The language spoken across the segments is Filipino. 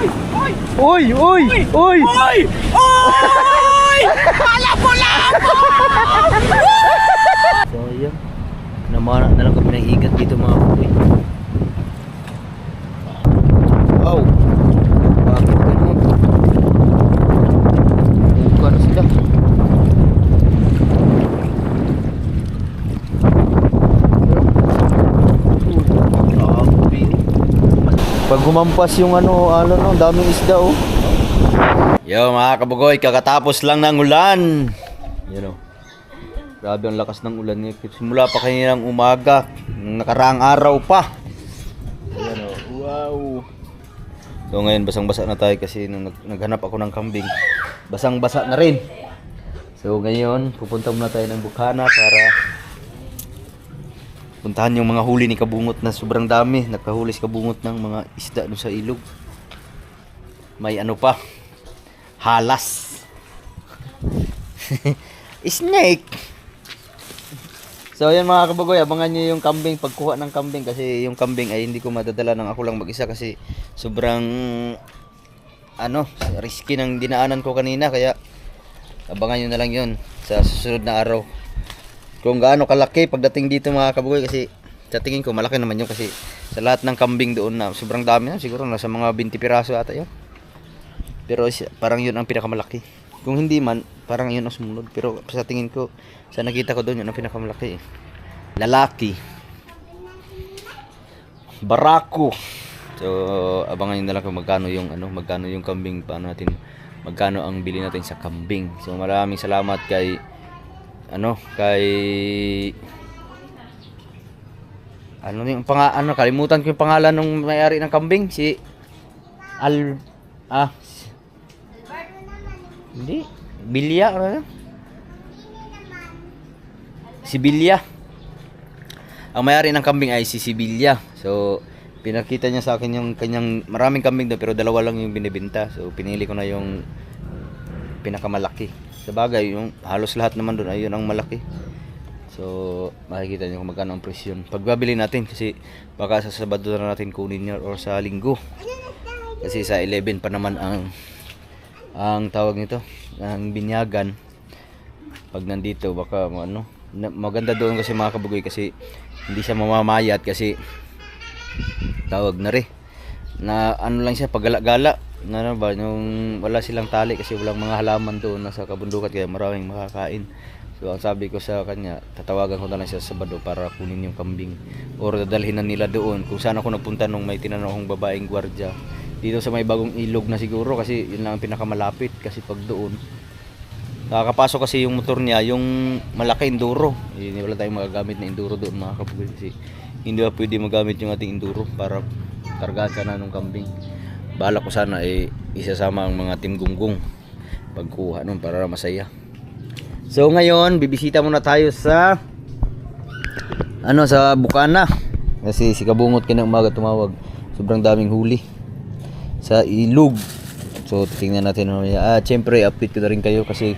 Uy! Uy! Uy! Oy! Oy! Labo-labo! So yun, namana na lang kami ng igat dito mga kuy. Wow! Bakit ganun? Buka na sila. Grabe. Pag humampas yung ano, daming isda oh. Yo mga kabugoy, kakatapos lang ng ulan. Yun oh. Grabe ang lakas ng ulan niya. Simula pa kaninang umaga, nakaraang araw pa. Ayan o, wow. So ngayon basang-basa na tayo kasi nung naghanap ako ng kambing, basang-basa na rin. So ngayon, pupunta muna tayo ng Bukana para puntahan yung mga huli ni Kabungot na sobrang dami. Nakahuli si Kabungot ng mga isda doon sa ilog. May ano pa, halas. Snake. So ayan mga kabagoy, abangan nyo yung kambing, pagkuha ng kambing. Kasi yung kambing ay hindi ko madadala ng ako lang mag-isa. Kasi sobrang risky ng dinaanan ko kanina. Kaya abangan nyo na lang yun sa susunod na araw, kung gaano kalaki pagdating dito mga kabagoy. Kasi sa tingin ko malaki naman yun. Kasi sa lahat ng kambing doon na sobrang dami na, siguro nasa mga 20 piraso ata yun. Pero parang yun ang pinakamalaki. Kung hindi man, parang yun ang sumunod. Pero sa tingin ko, sa nakita ko doon, yun ang pinakamalaki eh. Lalaki. Barako. So, abangan nyo na lang kung magkano yung kambing, magkano ang bili natin sa kambing. So, maraming salamat kay kalimutan ko yung pangalan ng may-ari ng kambing, hindi, Bilya, Sibilya. Ang may-ari ng kambing ay si Sibilya. So, pinakita niya sa akin yung kanyang maraming kambing doon, pero dalawa lang yung binibenta. So, pinili ko na yung pinakamalaki. Sa bagay, yung halos lahat naman doon ay yun ang malaki. So, makikita niyo kung magkano ang presyon pagbabili natin, kasi baka sa Sabado na natin kunin niya or sa Linggo. Kasi sa 11 pa naman ang tawag nito, ang binyagan. Pag nandito baka maganda doon kasi mga kabugoy, kasi hindi siya mamamayat, kasi tawag na rin na lang siya paggala-gala na ba yung wala silang tali, kasi walang mga halaman doon nasa kabundukan, kaya maraming makakain. So ang sabi ko sa kanya, tatawagan ko na lang siya sa Sabado para kunin yung kambing, or dadalhin na nila doon kung saan ako nagpunta nung may tinanong akong babaeng gwardiya dito sa may bagong ilog na siguro, kasi yun lang ang pinakamalapit. Kasi pag doon nakakapasok kasi yung motor niya, yung malaki enduro, wala tayong magagamit na enduro doon mga kabugoy, kasi hindi pa pwede magamit yung ating enduro para kargahan sana ng kambing. Balak ko sana isasama ang mga team gunggong pagkuha nun para masaya. So ngayon bibisita muna tayo sa sa Bukana, kasi si Kabungot kinang umaga tumawag, sobrang daming huli sa ilog. So tingnan natin mamaya. Siyempre update ko na rin kayo, kasi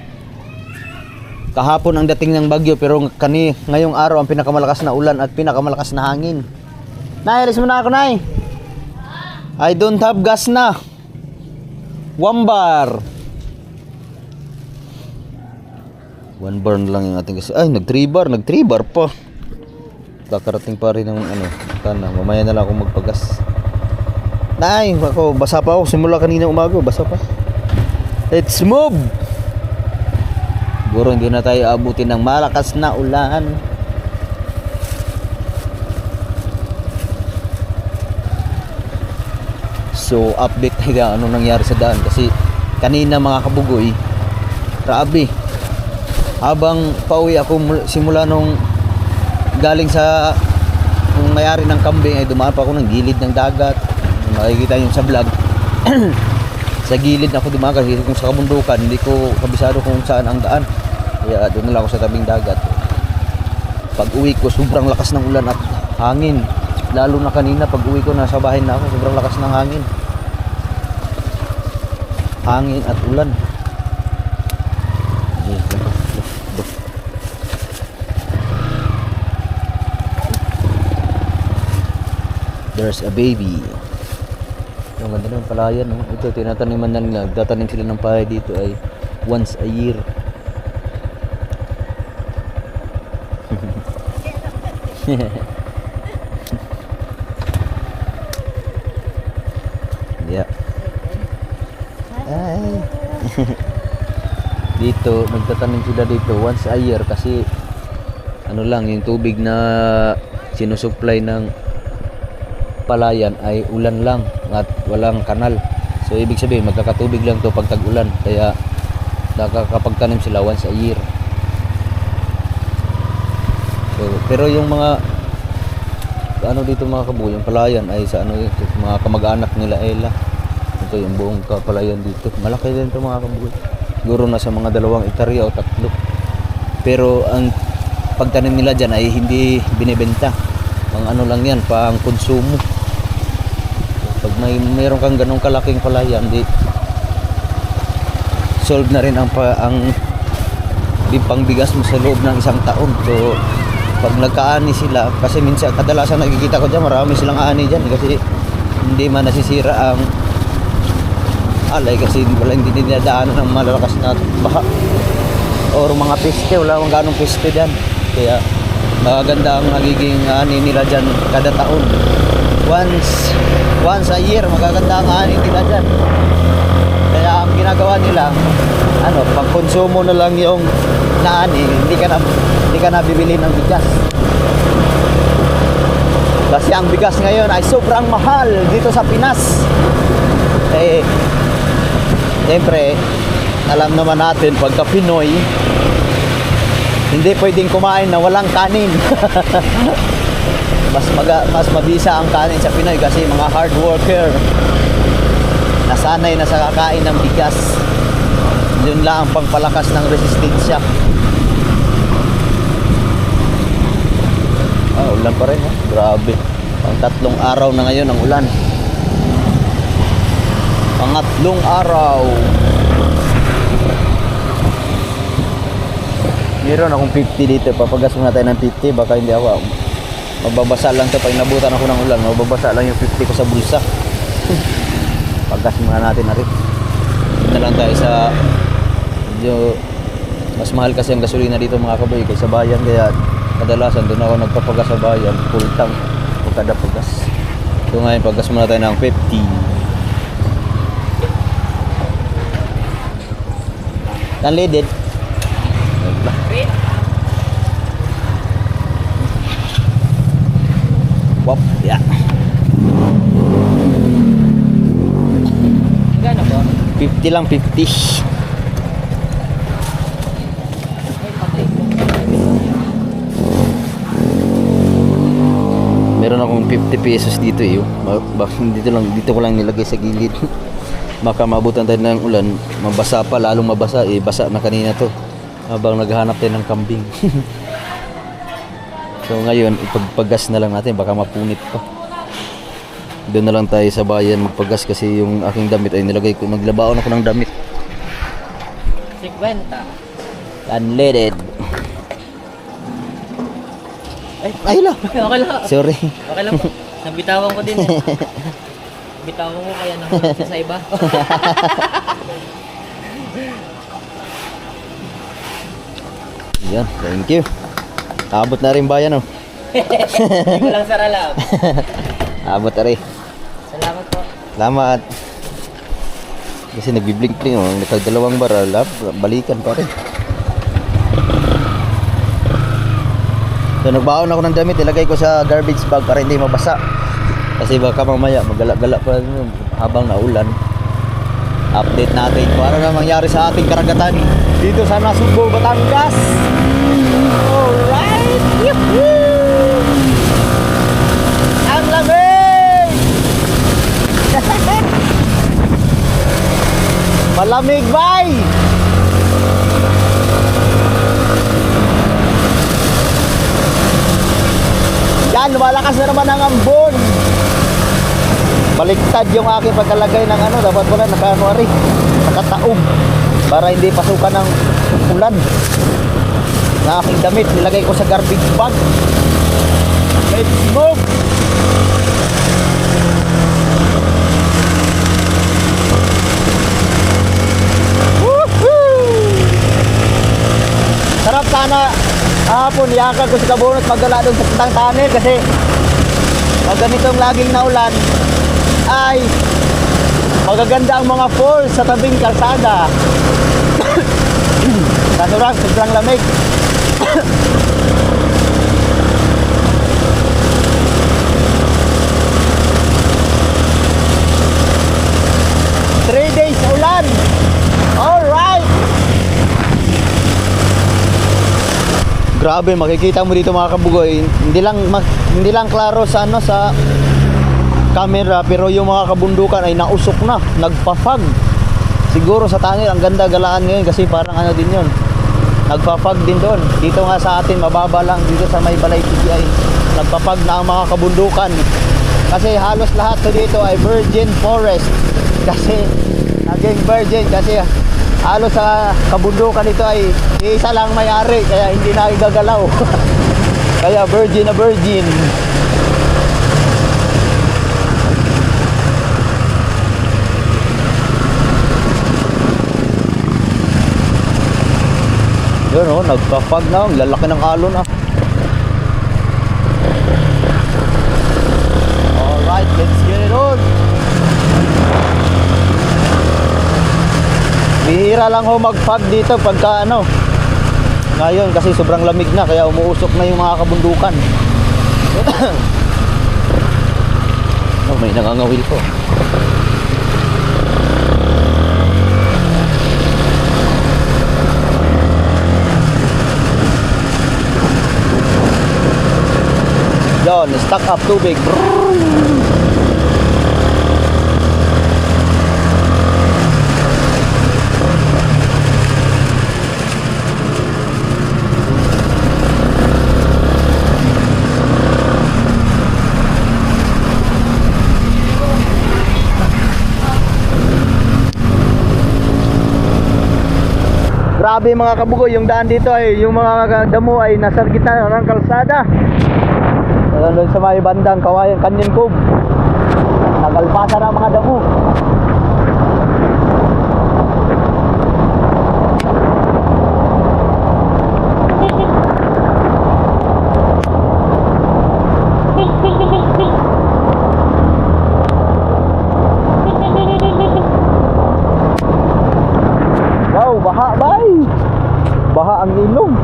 kahapon ang dating ng bagyo, pero ngayong araw ang pinakamalakas na ulan at pinakamalakas na hangin. Nay, alis mo na ako, Nay. I don't have gas na. 1 bar. 1 bar na lang yung ating gas. Ay, nag 3 bar pa. Kakarating pa rin ng mamaya na lang ako magpagas. Nay, ako basa pa ako simula kanina umaga, basa pa. Let's move. Siguro hindi na tayo abutin ng malakas na ulan. So update tayo anong nangyari sa daan, kasi kanina mga kabugoy, grabe, habang pauwi ako simula nung galing sa may-ari ng kambing, ay dumaan pa ako ng gilid ng dagat. Makikita nyo sa vlog sa gilid ako dumaan, kasi kung sa kabundukan hindi ko kabisado kung saan ang daan, kaya doon na lang ako sa tabing dagat. Pag uwi ko sobrang lakas ng ulan at hangin, lalo na kanina pag uwi ko nasa bahay na ako, sobrang lakas ng hangin at ulan. There's a baby. Yung ang ganda ng palayan, no? Ito, tinataniman na nila. Tatanim sila ng palay dito ay once a year. Yeah. Ay. Dito, nagtatanim sila dito once a year kasi ano lang, yung tubig na sinusupply ng palayan ay ulan lang at walang kanal. So ibig sabihin magkakatubig lang to pag tag-ulan, kaya nakakapagtanim sila once a year. So, pero yung mga ano dito mga kabuo, yung palayan ay sa ano ito, mga kamag-anak nila Ella. Ito yung buong palayan dito. Malaki din ito mga kabuo. Siguro nasa mga 2 hektarya o 3. Pero ang pagtanim nila dyan ay hindi binibenta. Pang ano lang yan, pang konsumo. Pag mayroon kang ganong kalaking palayan, di solve na rin ang pangbigas mo sa loob ng isang taon. So pag nagkaani sila, kasi minsan kadalasan nakikita ko dyan, marami silang ani dyan kasi hindi man nasisira ang alay kasi hindi dinadaanan ng malalakas na baha or mga peste. Wala mang ganong peste dyan, kaya maganda ang nagiging ani nila dyan kada taon. Once a year magaganda ang ani nila dyan, kaya ang ginagawa nila ano, pang konsumo na lang yung naani, hindi ka na bibili ng bigas kasi ang bigas ngayon ay sobrang mahal dito sa Pinas. Siyempre alam naman natin pagka Pinoy hindi pwedeng kumain na walang kanin. mas mabisa ang kanin sa Pinoy kasi mga hard worker nasanay na sa kakain ng bigas. Yun lang ang pangpalakas ng resistensya. Ulan pa rin, oh. Grabe. Pang 3 araw na ngayon ang ulan. Pangatlong araw. Meron akong 50 dito. Papagas muna tayo ng 50. Baka hindi ako. Mababasa lang ito. Pag inabutan ako ng ulan, mababasa lang yung 50 ko sa bulsa. Pagas muna natin na rin. Na lang tayo sa medyo mas mahal kasi ang gasolina dito mga kaboy kaysa bayan, kaya kadalasan doon ako nagpapagas sa bayan, full tank o kada pagas. So ngayon pagas muna tayo ng 50 unleaded. Wop, yeah. Gano ba? 50 lang, 50. Meron akong 50 pesos dito eh. Dito ko lang nilagay sa gilid. Baka mabutan tayo ng ulan, mabasa pa, lalong mabasa eh. Basa na kanina to habang naghahanap tayo ng kambing. So ngayon, ipagpagas na lang natin, baka mapunit pa. Doon na lang tayo sa bayan magpagas kasi yung aking damit ay nilagay ko, naglabaon ako ng damit. 50 unleaded. Ay lang. Okay lang. Sorry. Okay lang po. Nabitawan ko din eh. Bitawan ko kaya naman sa iba. Yan, thank you. Abot na rin bayan, oh. Hindi ko lang saralab. Abot na rin. Salamat po. Salamat. Kasi nagbiblink-blink, oh. Nagdalawang baral, balikan pa rin. So nagbaon ako ng damit, ilagay ko sa garbage bag para hindi mabasa. Kasi baka mamaya magala-gala pa habang naulan. Update natin kung ano na mangyari sa ating karagatan dito sa Nasugbo, Batangas. Alright! Yahoo! Ang lamig! Malamig, bay! Yan, lumalakas na naman ang ambon. Baliktad yung aking pagkalagay ng ano. Dapat pala nakataob para hindi pasukan ng ulan. Ng aking damit, nilagay ko sa garbage bag. Let's move! ihakan ko si Kabunot magdala doon sa Putang Tunnel kasi pag ganitong laging naulan ay magaganda ang mga falls sa tabing kalsada. Kaso lang, sobrang lamig. 3 days ulan. Alright. Grabe, makikita mo dito mga kabugoy. Hindi lang klaro sa ano sa camera, pero yung mga kabundukan ay nausok na, nagpa-fog. Siguro sa tunnel ang ganda galaan ngayon kasi parang ano din 'yon. Nagpa-fog din doon. Dito nga sa atin mababa lang dito sa may Balay TGI. Nagpa-fog na ang mga kabundukan. Kasi halos lahat to dito ay virgin forest. Kasi naging virgin kasi halos sa kabundukan ito ay isa lang may-ari kaya hindi na gagalaw. Kaya virgin na virgin. Yun o, nagpa-fog na. Ang lalaki ng alon ah. Alright, let's get it on. Bihira lang ho mag-fog dito pagka ano. Ngayon kasi sobrang lamig na kaya umuusok na yung mga kabundukan. Oh, may nangangawil ko. Yon, stuck up tubig. Grabe mga kabugoy, yung daan dito ay yung mga damo ay nasa gitna ng kalsada. Doon sa may bandang Kawayan Canyon Cove. Nagalpasa na ang mga damo. Wow, baha bay. Baha ang ilong.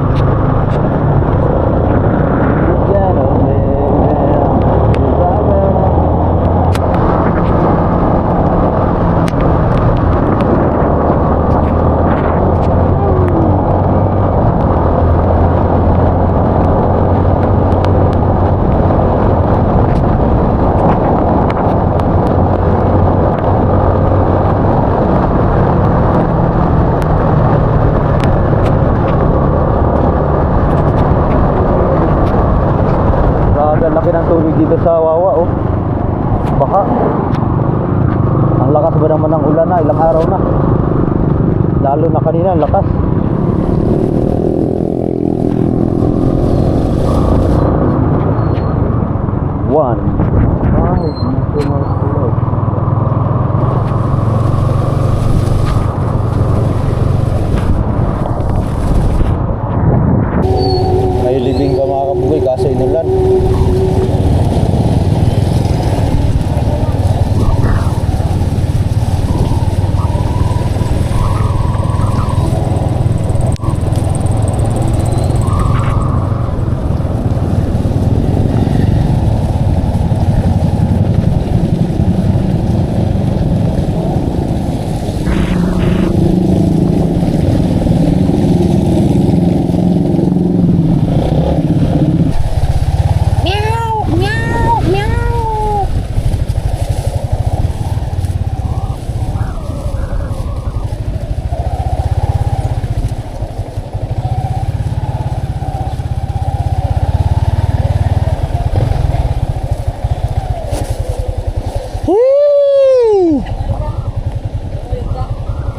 Laki ng tubig dito sa Wawa oh. Baha. Ang lakas ba naman ng ulan na, ilang araw na. Lalo na kanina, ang lakas. One. Ay, tumatulog. May libing ka mga kabugoy kasi inulan.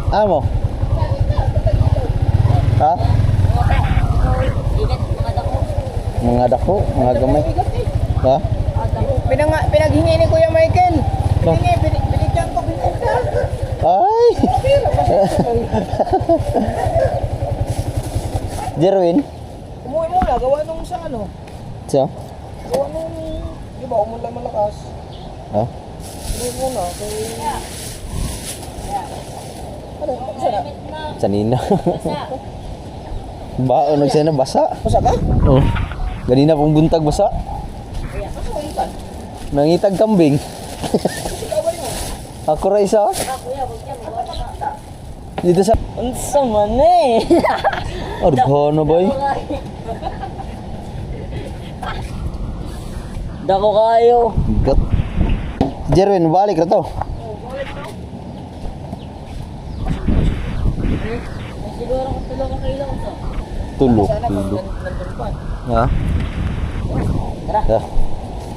Ano mo? Ha? Mga dako, mga gamay. Ha? Pinaghingi ni Kuya Michael. Binigyan ko. Ay! Jerwin? Umuwi mo nga. gawa nung sa ano? Siya? Gawa nung, di ba, umulan malakas. Ha? Hindi muna, kay... Ano, sana? Sanina. Ba, ano siya na basa? Basa ka? Oh. Ganina pong buntag basa. Ano ka ikan? Nangitag kambing. Ako ra isa. Dito sa Unsa man eh. Argano boy. Dako kayo. Gat. Jerwin, balik na to. Siguro ko tulong ka kailan to. Tulo. Sana kung Tulo. nandun pa. Ha? Tara.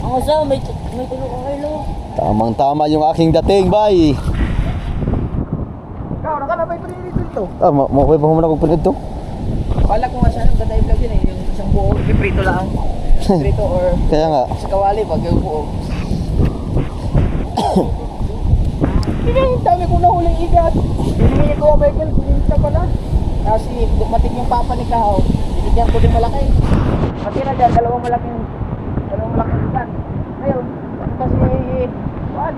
Ang usaw may tulong ka kailan. Tamang-tama yung aking dating, bay. Ikaw, nakalabay pa rin dito. Makuha pa muna kung pinag to. Kala ko nga sana ang ganda yung vlog yun eh. Yung isang buo, iprito lang. Prito or Kaya nga. sa kawali, pag yung buo. Ang dami kong nahuling igat. Binigyan ko yung Michael, binigyan pala. Kasi dumating yung papa ni Kahaw. Binigyan ko din malaki. Matira dyan, dalawang malaking igat. Ngayon, kasi, what?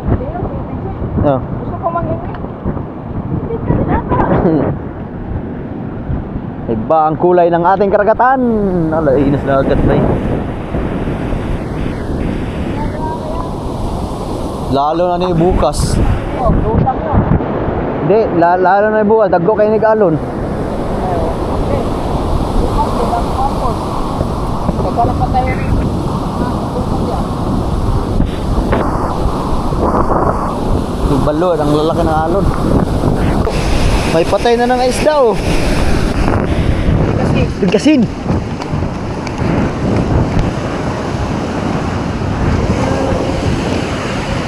Hindi yun, hindi. Ah. Gusto ko manghingi. Iba ang kulay ng ating karagatan. Ala, inas na agad bay. Lalo na ni bukas. Oh, lutang yun. Hindi, lalo na ni bukas. Daggo kayo ni Galon. Okay. Bukas, ibang kapos. Pagkalang pa tayo rin. Lutang yan. Yung balod, ang lalaki ng alon. May patay na ng isda oh. Kasi, Bigkasin.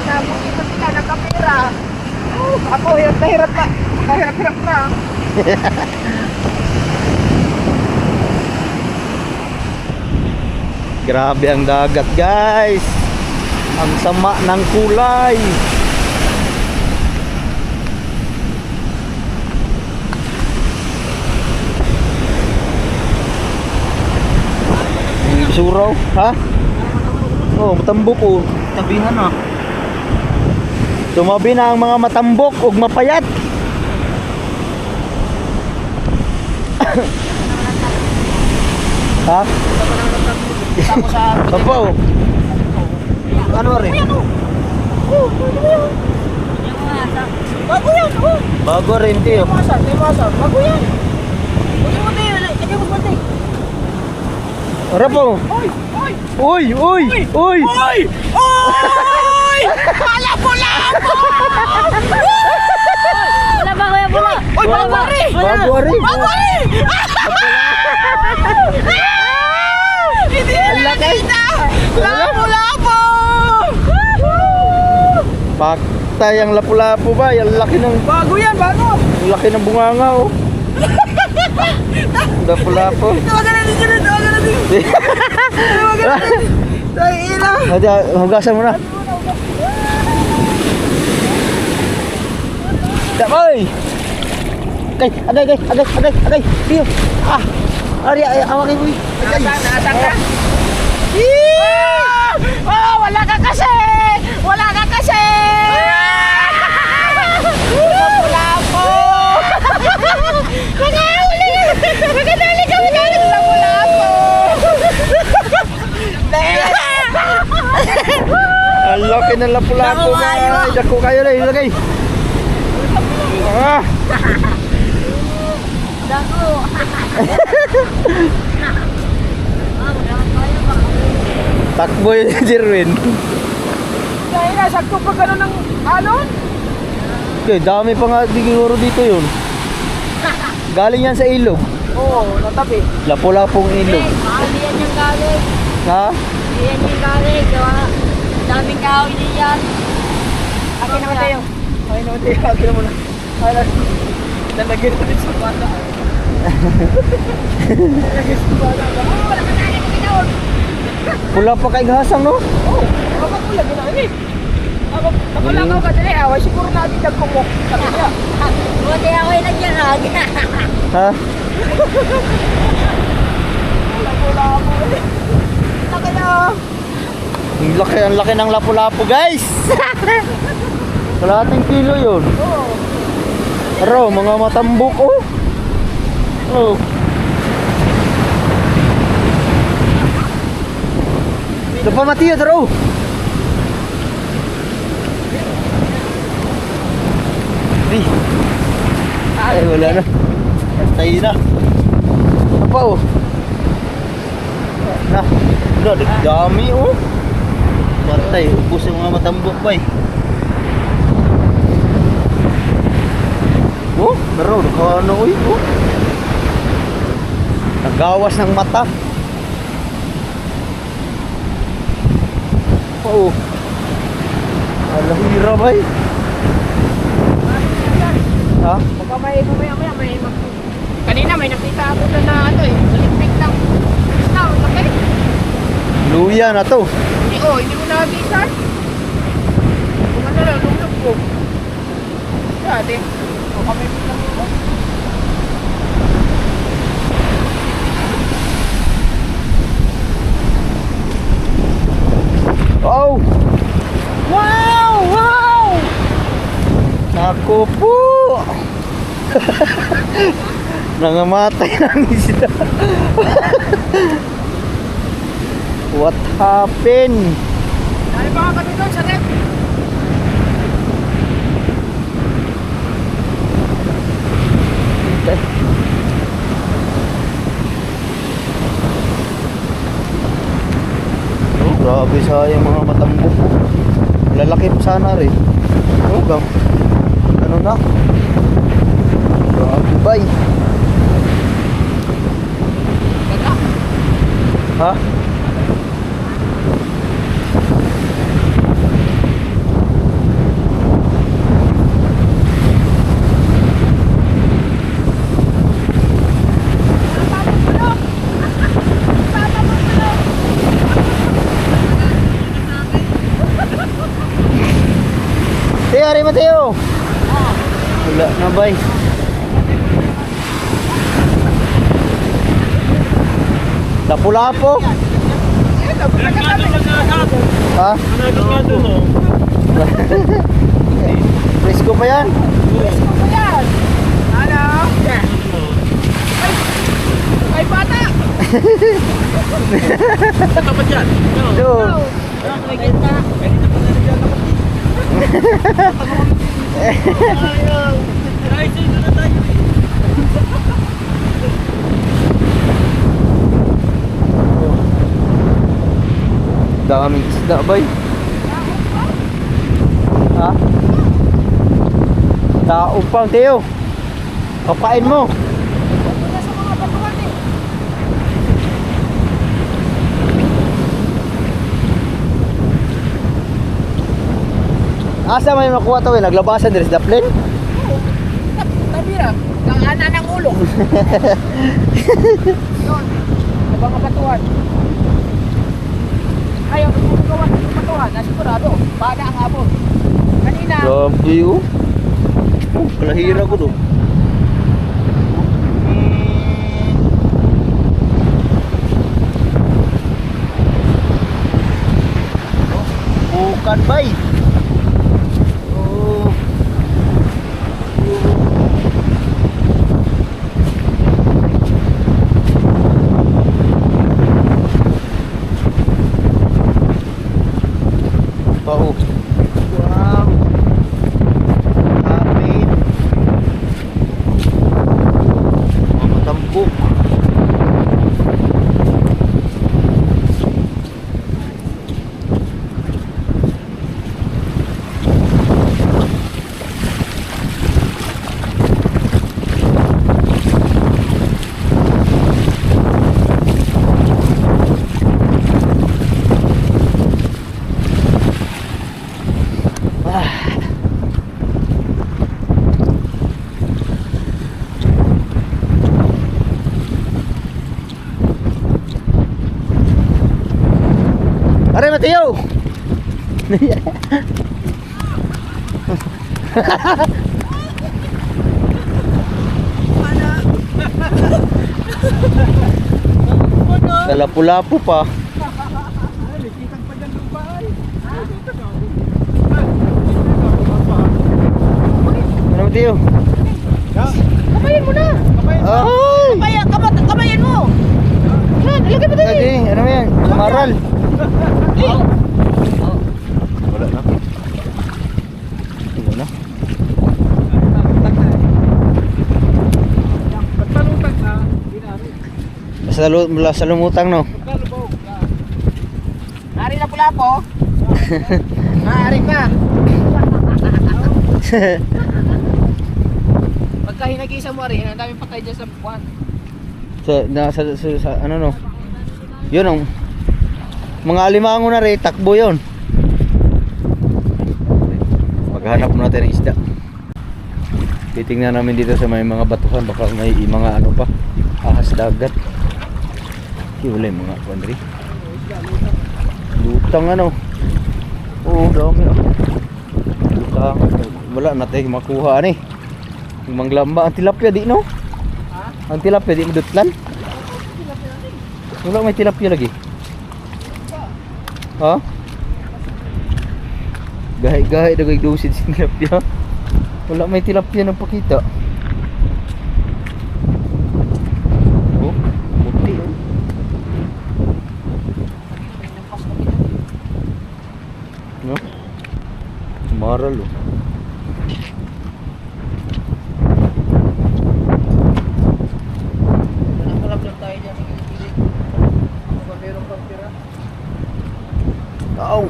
nabukin pa sila ng kamera. Ako, hirap na hirap na. Hirap na. Grabe ang dagat guys. Ang sama ng kulay. Suraw, ha? Oh, matambok oh. Tabihan na. Tumabi na ang mga matambok ug mapayat. Ha? Tapos sa... Papaw. Ano rin? Bago yan, oh. Bago rin tiyo. Limasan. Bago yan. Lagyan mo tayo, lagyan mo pa tayo. Rapo. Oy! Uy, uy, uy. Oy! Oy! Lapo-lapo! Wala ba kuya pula? Oy, bago rin! Bago rin. Bago rin! Hindi na nakita! Lapo-lapo! Paktay ang lapu-lapu ba? Ang laki ng Bago yan, bago! ang laki ng bunganga oh. Lapu-lapu. Tawagan natin dyan, tawagan natin! Tawagan natin! Tayo ina! Hadi, hugasan mo na. Dapoy. Agay. Tiyo. Ah. Ari, awakin mo. Nasaan ka? Oh, wala ka kasi! Wala ka kasi! Lapu-lapo! Nakahuli! Magandali kami natin sa lapu-lapo! Ang laki ng lapu-lapu guys. Dako kayo na ilagay. Ah. Dako. Takbo yun si Jerwin. Dahil na, sakto pa gano'n ng alon? Okay, dami pa nga siguro dito yun. Galing yan sa ilog. Oo, natabi. Lapu-lapong ilog. Hindi yan yung galing. Ha? Hindi yan yung galing. Gawa. Daming kahoy din yan. Akin naman tayo. Akin naman tayo. Akin naman na. Lalagyan natin sa bata. Lalagyan sa bata. Wala ka tayo kami doon. Pula pa kay gasang no? Oo, kapag ko lagi na eh. Ako lang ako kadali. Away siguro natin nagkumok. Sabi niya. Buti ako yung nagyarag. Ha? Lapu-lapu eh. Laki na. Ang laki ng lapu-lapu, guys. Kalahating kilo yun. Oo. Pero mga matambok, oh. Oh. Ito pa, Mateo, taro. Ay, wala na. Tayo na. Apa, oh? Na. Dami, oh. Patay, ubos yung mga matambok, bay. Oh, pero ano, uy, oh. Nagawas ng mata. Oh. Alahira, bay. Ha? Baka may kanina may nakita ako doon na ano eh, Olympic ng isda, laki. Luya na to. Hindi mo nabisan. Kung ano lang, lumlog ko. Dati, baka may bilang mo. Oh! Wow! Wow! Ako po! Nangamatay ng isda. What happened? Dahil baka kami doon sa rep. Oh, grabe sayang mga matambok po. Lalaki pa sana rin. Oh, ano na? Grabe bay. Ganda. Ha? Teo, ari Mateo. Wala na bay. Lapu-lapo. Ha? Presko pa yan? Ano? Ay, bata! Ito ba dyan? Ito. May ganda. Ayaw. Ay, sino na tayo eh. Daming isda bay. Ha? Tao pa, Teo. Kapain mo. Wala sa mga batuan eh. Asa may makuha to eh? Naglabasan din sa plane? Tabira, ang ana ng ulo. Yun, sa mga batuan. Ayaw, gawa ng batuan, nasigurado, bada ang hapon. Kanina, Grabe oh. Oh, kalahira ko to. Bukan bay. Oh. Wow. Wow. Amin. Mga tampok. Are Mateo. Sa lapu-lapu pa. Ano mo tiyo? Kamayan mo na. Ay! Kamayan mo. Yan, ilagay mo doon. Lagi, ano yan? Sumaral. Wala na. Wala na. Sa lumutang no. Ari na pula po. Maaari pa. Pagka hinagisa mo rin, ang dami patay dyan sa buwan. Sa ano no. Yun ang mga alimango na rin, takbo yun. Maghanap muna tayo ng isda. Titingnan namin dito sa may mga batuhan, baka may mga ano pa, ahas dagat. Wala yung mga kuandri. Lutang ano. Oo, dami oh. Lutang. Wala na tayo makuha ni. Yung manglamba, ang tilapia di no? Ang tilapia di madutlan. Wala may tilapia lagi. Ha? Gahay-gahay dagay dosid si tilapia. Wala may tilapia nang pakita. Oh, puti oh. No? Maral oh. Kalap-kalap tayo dyan sa gilid. Meron pang tira. Aw.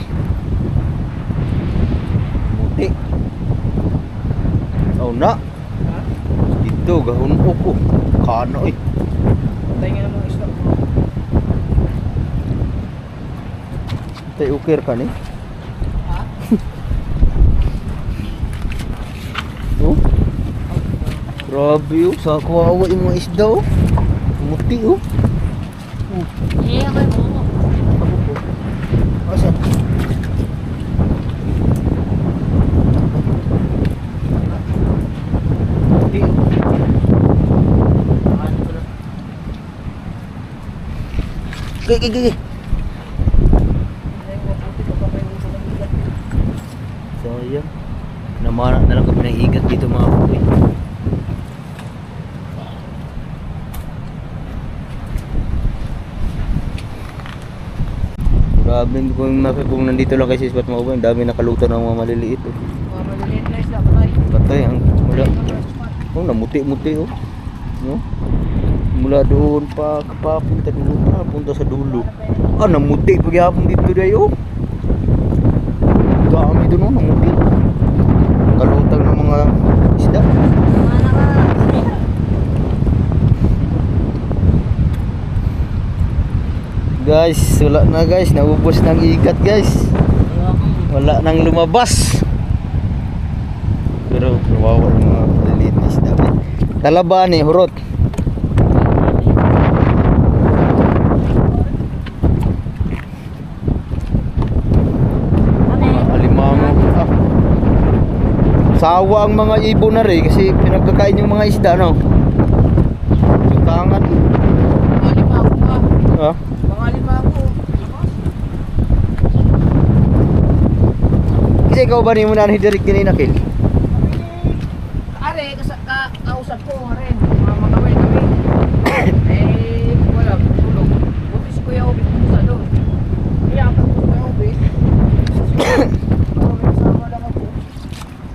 Muti. Aw na. Dito gahon ko. Kano eh. Patay nga namang isda. Tay ukir ka ni. Ha? Oh. Grabe oh, sa kawawa yung mga isda oh. Muti oh. Eh, ako yung mo. Asa? Muti oh. Gigi. Sayang. Namana na lang kami ng igat dito mga kuy. Grabe kung nandito lang kasi spot mo ang dami nakaluto ng mga maliliit oh. Mga maliliit na isda, patay. Patay ang mula. Oh, namuti-muti oh. No? Mula doon pa kapapunta doon pa punta sa dulo. Ah, namuti pagyapon dito dayo. Dami doon oh, namuti. Kalutang ng mga isda. Guys, wala na guys, naubos ng ikat guys. Wala nang lumabas. Pero kawawa yung mga maliliit na isda. Talaba ni hurot. Alimango. Ah. Sawa ang mga ibon na rin kasi pinagkakain yung mga isda no. Yung tangan. Mga limago ka. Ha? Mga limago. Kasi ikaw ba ni mo na hidirik ganina Kil? Are, kausap ko rin. Mga magawin kami. Eh, wala. Tulog. Buti si Kuya Obi sa doon. Kaya ako si Kuya Obi. Sama lang ako.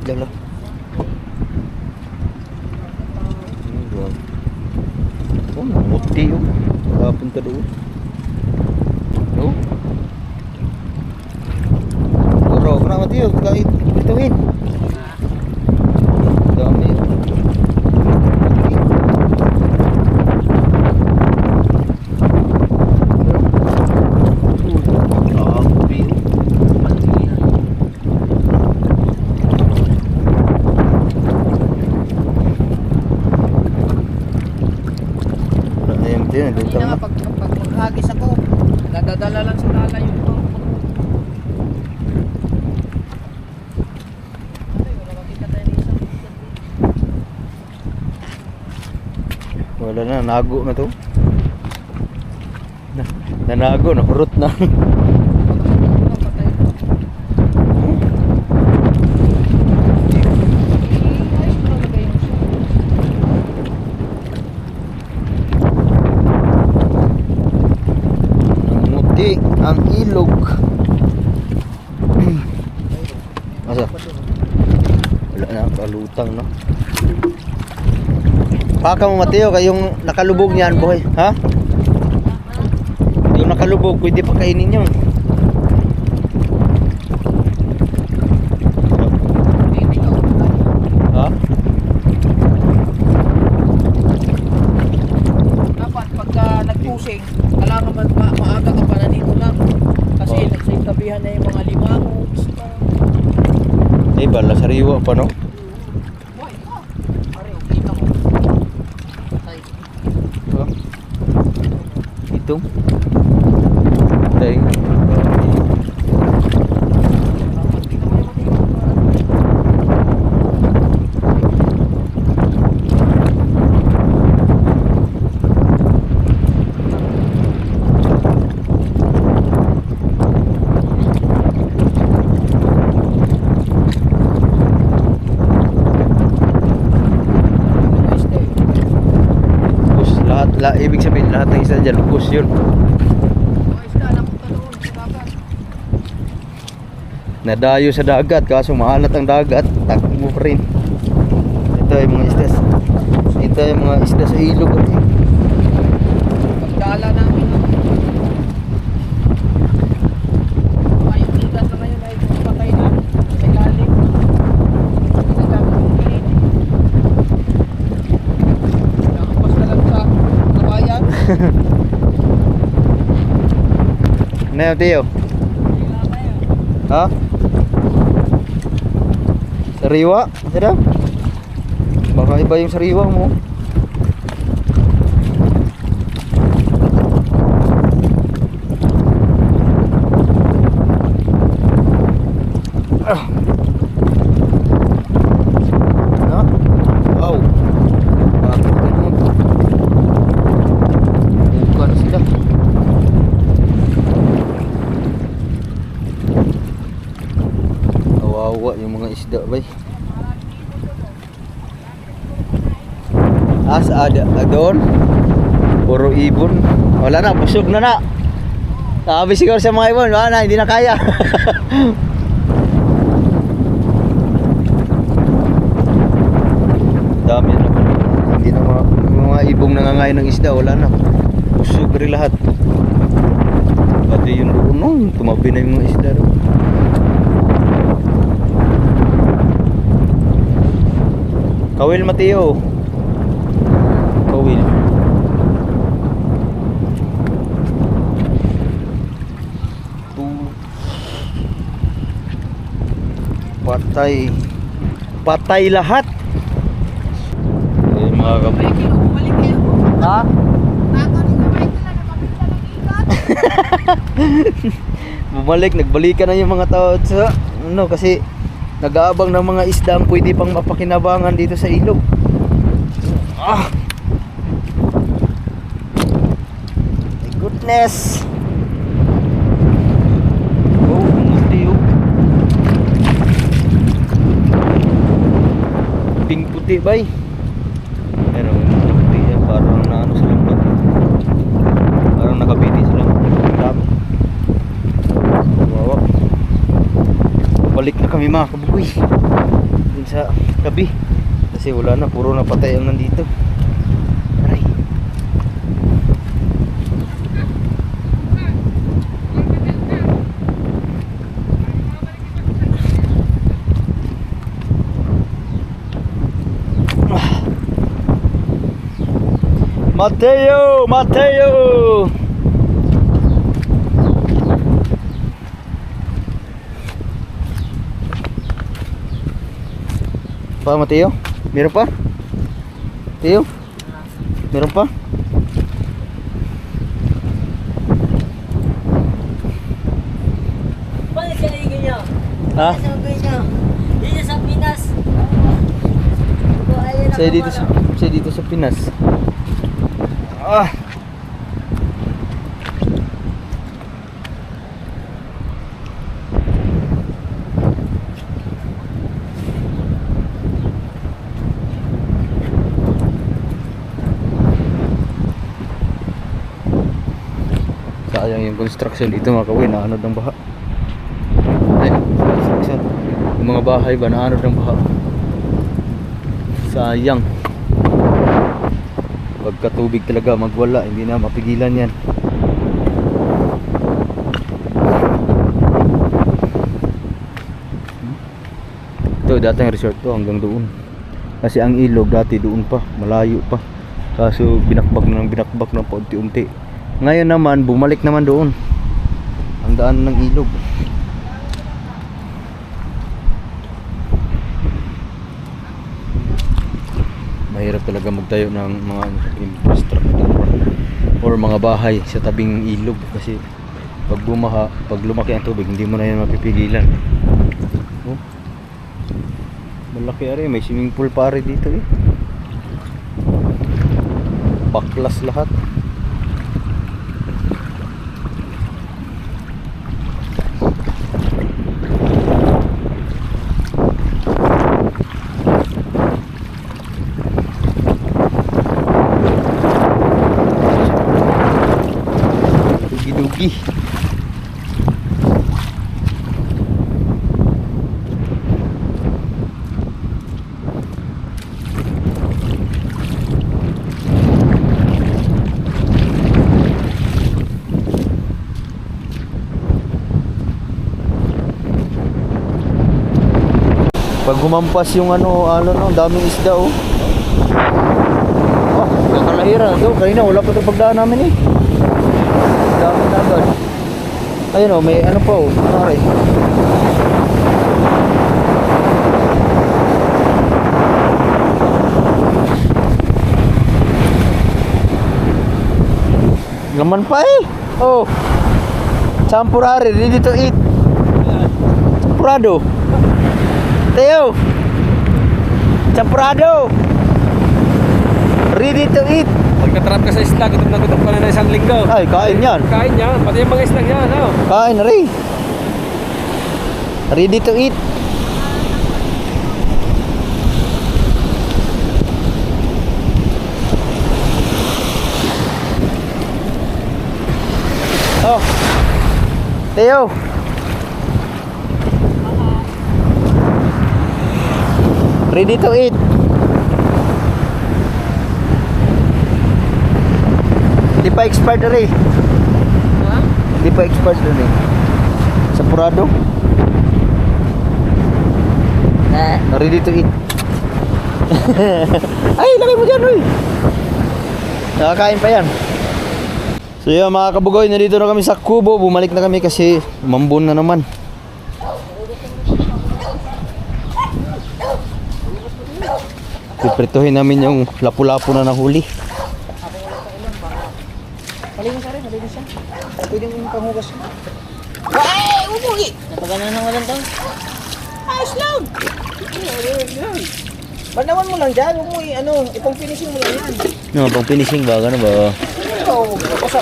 Dala. Oh, namuti yun. Kapunta doon. No? Bro, kenapa tiyo? Kahit ituin. Dami yun. Grabe yun. Ayun din, Hindi na nga pag maghagis ako, dadadala lang sa lala yung ito. Wala makita tayo ng isang. Wala na, nago na to. Nanago, nahurot na. Namuti ang ilog. Asa? Wala na, kalutang no. Baka mo Mateo, kayong nakalubog niyan, boy. Ha? Yung nakalubog, pwede pa kainin yun. Ha? Dapat pagka nagpusing, kailangan maaga ka pa na dito lang. Kasi sa tabihan na yung mga limango, isda. Eh, bala, sariwa pa no? Boy, pare, kita mo. Tay. Ha? Ito? Dahil. Ibig sabihin lahat ng isda dyan, lubos yun. Nadayo sa dagat, kaso maalat ang dagat, takbo pa rin. Ito yung mga isda. Ito yung mga isda sa ilog. Pagdala namin. Yung igat na ngayon ay patay na. Sa ilalim. Nagagamit ng pilit. Nakapas na lang sa kabayan. Ano yung Tio? Ha? Sariwa? Masada? Baka iba yung sariwa mo. Ano? Wow. Bakit ganun? Buka na sila. Kawawa yung mga isda bay. As ada doon. Puro ibon. Wala na, busog na na. Sabi siguro sa mga ibon, wala na, hindi na kaya. Dami na. Hindi na mga ibong nangangain ng isda, wala na. Busog rin lahat. Pati yung doon, no, tumabi na yung mga isda doon. Kawil Mateo. Kawil. Patay. Patay lahat. Eh, mga kapatid. Bumalik kayo. Ha? Bumalik, nagbalikan na yung mga tao sa ano kasi nag-aabang ng mga isda ang pwede pang mapakinabangan dito sa ilog. Ah! My goodness! Oh, puti oh. Pink puti bay. Pero puti yan, parang naano sa lambat. Parang nakabiti sa lambat. Dami. Wow. Balik na kami mga kabukoy dun sa gabi kasi wala na, puro na patay ang nandito. Aray. Mateo! Mateo! Pa Mateo? Meron pa? Teo? Meron pa? Bakit siya ligay niyo? Ha? Sabi niyo, dito sa Pinas. Saya dito sa Pinas. Ah. Sayang yung construction dito mga kawin, naanod ng baha. Ay, construction. Yung mga bahay ba, naanod ng baha. Sayang. Pagkatubig talaga magwala, hindi na mapigilan yan. Ito dating resort to hanggang doon. Kasi ang ilog dati doon pa, malayo pa. Kaso binakbak ng paunti-unti. Ngayon naman bumalik naman doon ang daan ng ilog. Mahirap talaga magtayo ng mga infrastructure or mga bahay sa tabing ilog kasi pag bumaha, pag lumaki ang tubig hindi mo na yan mapipigilan. Oh, malaki ari, may swimming pool pa rin dito eh. Baklas lahat. Dugi-dugi. Pag humampas yung ano, daming isda oh. Oh, kakalahira. So, kanina wala pa 'tong pagdaan namin eh. Dami na agad. Ayun oh, may ano pa oh. Pare. Laman pa eh. Oh. Champurari, ready to eat. Champurado. Teo. Champurado. Ready to eat. Pagka-trap ka sa isla, gutom na gutom ka na isang linggo. Ay, kain yan. Kain yan, pati yung mga isla yan, no? Kain na rin. Ready to eat. Oh. Teo. Ready to eat. Di pa expired na rin. Ha? Di pa expired na rin. Sampurado. Ready to eat. Ay, lagay mo dyan, Roy. Nakakain pa yan. So yun mga kabugoy, nandito na kami sa Kubo. Bumalik na kami kasi umambon na naman. Piprituhin namin yung lapu-lapu na nahuli. Malinis siya rin, malinis siya. Pwede mo yung panghugas mo. Ay, umuwi! Napagana ng walang taon. Ayos lang! Banawan mo lang dyan, huwag mo ipang finishing mo lang yan. No, pang finishing ba? Gano ba? Oo,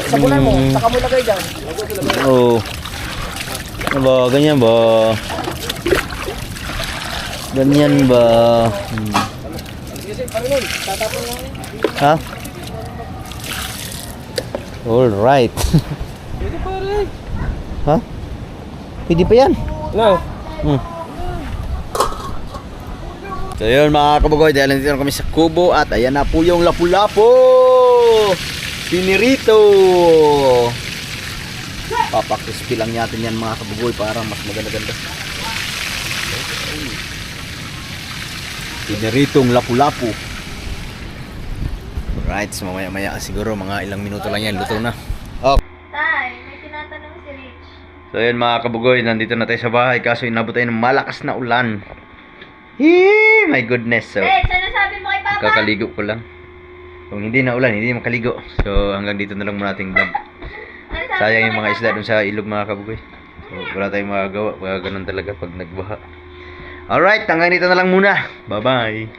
sabunan mo, saka mo lagay dyan. Oo. Ano ba? Ganyan ba? Ganyan ba? Ha? Alright. Pwede pa rin. Ha? Pwede pa yan. No. So yun mga kabugoy, dahil nandito na kami sa Kubo at ayan na po yung lapu-lapu Pinirito. Papakrispy lang natin yan mga kabugoy para mas maganda-ganda. Piniritong lapu-lapu. Right, so mamaya-maya siguro mga ilang minuto lang yan, luto na. Okay. Tay, may tinatanong si Rich. So yun mga kabugoy, nandito na tayo sa bahay kaso inabot tayo ng malakas na ulan. Hee, my goodness. So, Rich, ano sabi mo kay Papa? kakaligo ko lang. Kung hindi na ulan, hindi makaligo. So hanggang dito na lang muna ating vlog. Ano sabi Sayang mo yung kay mga isda Papa? dun sa ilog mga kabugoy. So wala tayong magagawa, ganun talaga pag nagbaha. Alright, hanggang dito na lang muna. Bye bye.